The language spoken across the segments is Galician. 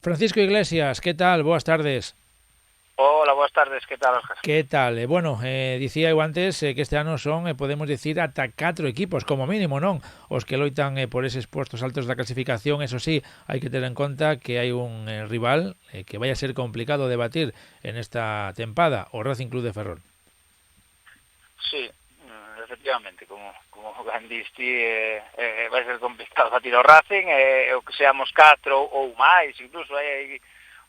Francisco Iglesias, que tal? Boas tardes. Hola, boas tardes, que tal, Óscar? Que tal? Bueno, dicía eu antes que este ano son, podemos dicir, ata 4 equipos, como mínimo, non? Os que loitan por eses postos altos da clasificación. Eso sí, hai que ter en conta que hai un rival que vai a ser complicado de batir en esta tempada, o Racing Club de Ferrol. Sí, efectivamente, como ben diste, vai ser complicado batir o Racing, o que seamos 4 ou máis, incluso hai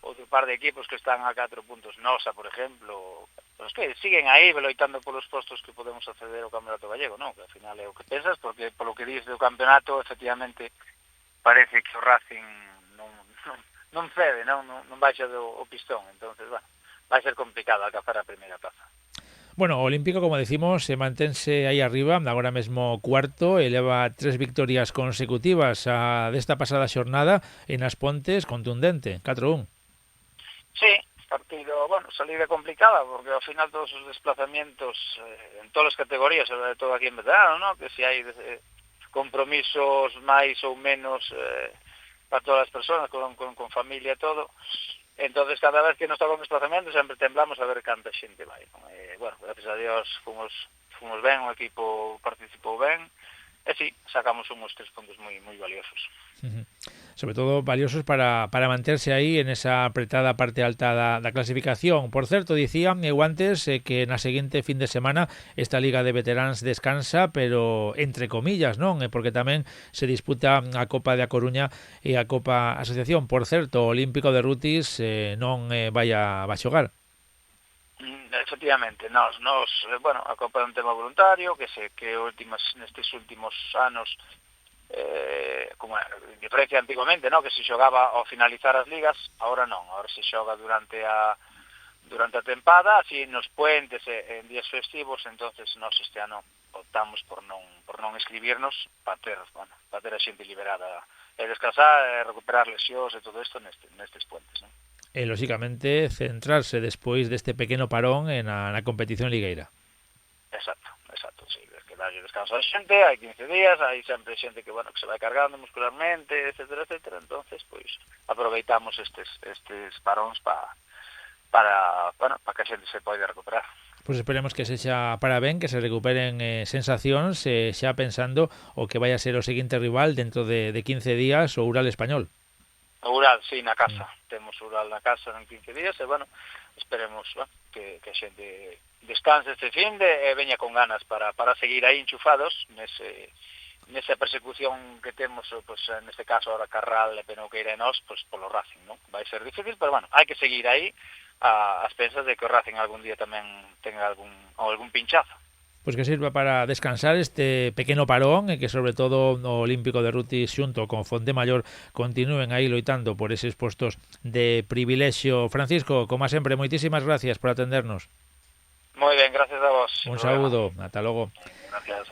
outro par de equipos que están a 4 puntos, Nosa, por exemplo, os que siguen aí loitando polos postos que podemos acceder ao Campeonato Gallego, non? Que ao final é o que pensas, porque polo que dices do campeonato, efectivamente, parece que o Racing non cede, non baixa o pistón, entonces, bueno, vai ser complicado alcanzar a primeira plaza. Bueno, o Olímpico, como decimos, se mantense aí arriba, agora mesmo cuarto, eleva 3 victorias consecutivas desta pasada xornada en As Pontes, contundente, 4-1. Sí, partido, bueno, salida complicada, porque ao final todos os desplazamientos en todas as categorías, sobre todo aquí en veterano, ¿no? Que si hai compromisos máis ou menos para todas as persoas, con familia e todo. Entonces, cada vez que nos toca un desplazamento, sempre temblamos a ver canta xente vai. Bueno, gracias a Dios fomos ben, o equipo participou ben, e sí, sacamos uns 3 puntos moi valiosos. Sobre todo valiosos para manterse aí en esa apretada parte alta da clasificación. Por certo, dicía eu antes que na seguinte fin de semana esta Liga de Veteráns descansa, pero entre comillas, non? Porque tamén se disputa a Copa de A Coruña e a Copa Asociación. Por certo, o Olímpico de Rutis non vai a xogar. Efectivamente, bueno, a Copa é un tema voluntario, que nestes últimos anos, como a diferencia antigamente, ¿no? Que se xogaba ao finalizar as ligas, agora non, agora se xoga durante a tempada, así nos puentes en días festivos. Entonces nós este ano optamos por non inscribirnos para ter a xente liberada e descansar e recuperar lesións e todo isto nestes puentes, ¿no? E, lóxicamente, centrarse despois deste pequeno parón na competición ligueira. Exacto, sí, que darlle descanso a xente, hai 15 días, hai sempre xente que se vai cargando muscularmente, etcétera, entonces, pois, aproveitamos estes paróns para que a xente se poida recuperar. Pois esperemos que sexa para ben, que se recuperen sensacións, xa pensando o que vai a ser o seguinte rival dentro de 15 días, o Ural Español. O Ural, sí, na casa. Temos Ural na casa en 15 días e, esperemos que a xente descanse este fin e veña con ganas para seguir aí enchufados nesa persecución que temos, neste caso ahora Carral, Penouqueira e nós, polo Racing, non? Vai ser difícil, pero hai que seguir aí ás pensas de que o Racing algún día tamén tenga algún pinchazo. Pois que sirva para descansar este pequeno parón e que sobre todo o Olímpico de Rutis xunto con Fontemayor continúen aí loitando por eses postos de privilexio. Francisco, como sempre, moitísimas gracias por atendernos. Moi ben, gracias a vos. Un saúdo, ata logo. Gracias.